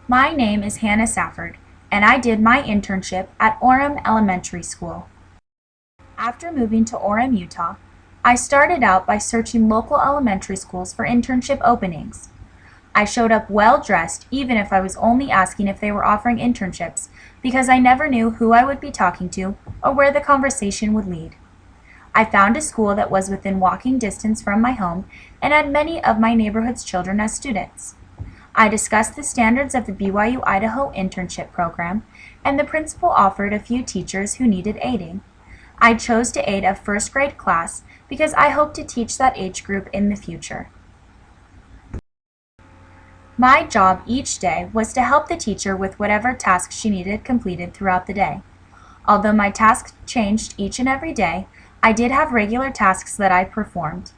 My name is Hannah Safford, and I did my internship at Orem Elementary School. After moving to Orem, Utah, I started out by searching local elementary schools for internship openings. I showed up well dressed even if I was only asking if they were offering internships because I never knew who I would be talking to or where the conversation would lead. I found a school that was within walking distance from my home and had many of my neighborhood's children as students. I discussed the standards of the BYU Idaho internship program, and the principal offered a few teachers who needed aiding. I chose to aid a first grade class because I hope to teach that age group in the future. My job each day was to help the teacher with whatever task she needed completed throughout the day. Although my tasks changed each and every day, I did have regular tasks that I performed.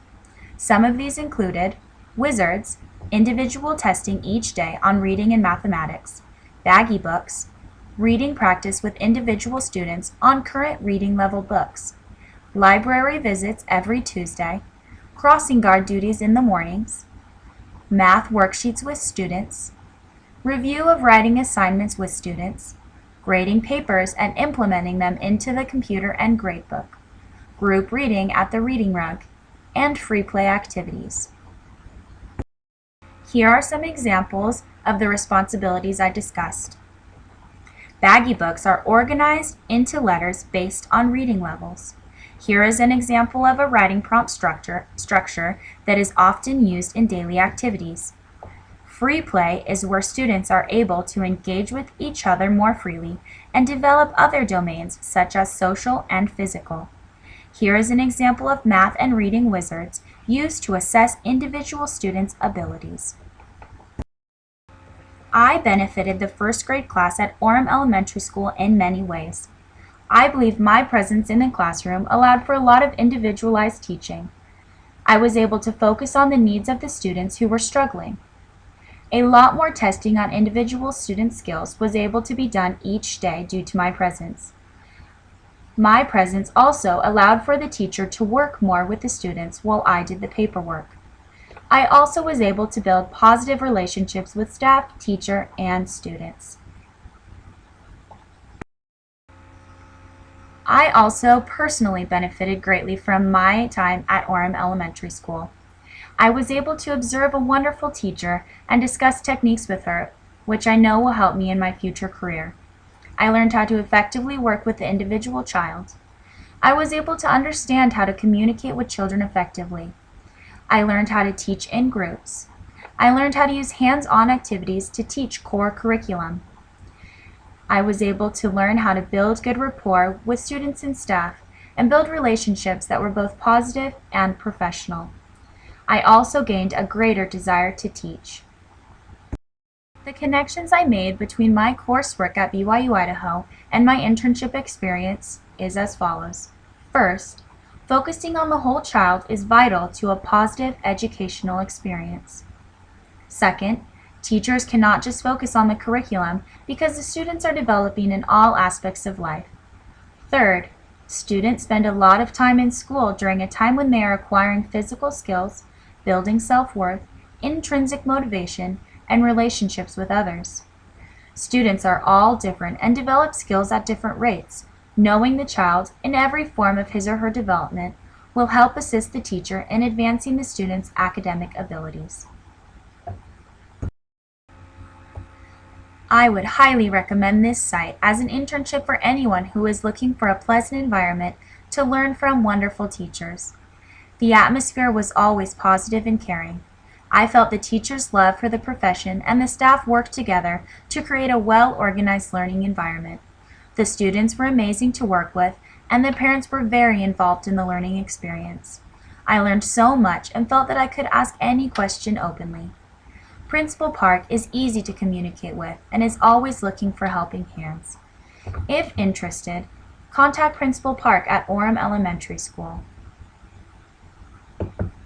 Some of these included wizards, individual testing each day on reading and mathematics, baggy books, reading practice with individual students on current reading level books, library visits every Tuesday, crossing guard duties in the mornings, math worksheets with students, review of writing assignments with students, grading papers and implementing them into the computer and gradebook, group reading at the reading rug, and free play activities. Here are some examples of the responsibilities I discussed. Baggy books are organized into letters based on reading levels. Here is an example of a writing prompt structure that is often used in daily activities. Free play is where students are able to engage with each other more freely and develop other domains such as social and physical. Here is an example of math and reading wizards used to assess individual students' abilities. I benefited the first grade class at Orem Elementary School in many ways. I believe my presence in the classroom allowed for a lot of individualized teaching. I was able to focus on the needs of the students who were struggling. A lot more testing on individual student skills was able to be done each day due to my presence. My presence also allowed for the teacher to work more with the students while I did the paperwork. I also was able to build positive relationships with staff, teacher, and students. I also personally benefited greatly from my time at Orem Elementary School. I was able to observe a wonderful teacher and discuss techniques with her, which I know will help me in my future career. I learned how to effectively work with the individual child. I was able to understand how to communicate with children effectively. I learned how to teach in groups. I learned how to use hands-on activities to teach core curriculum. I was able to learn how to build good rapport with students and staff and build relationships that were both positive and professional. I also gained a greater desire to teach. The connections I made between my coursework at BYU Idaho and my internship experience is as follows. First, focusing on the whole child is vital to a positive educational experience. Second, teachers cannot just focus on the curriculum because the students are developing in all aspects of life. Third, students spend a lot of time in school during a time when they are acquiring physical skills, building self-worth, intrinsic motivation, and relationships with others. Students are all different and develop skills at different rates. Knowing the child in every form of his or her development will help assist the teacher in advancing the student's academic abilities. I would highly recommend this site as an internship for anyone who is looking for a pleasant environment to learn from wonderful teachers. The atmosphere was always positive and caring. I felt the teachers' love for the profession and the staff worked together to create a well-organized learning environment. The students were amazing to work with, and the parents were very involved in the learning experience. I learned so much and felt that I could ask any question openly. Principal Park is easy to communicate with and is always looking for helping hands. If interested, contact Principal Park at Orem Elementary School.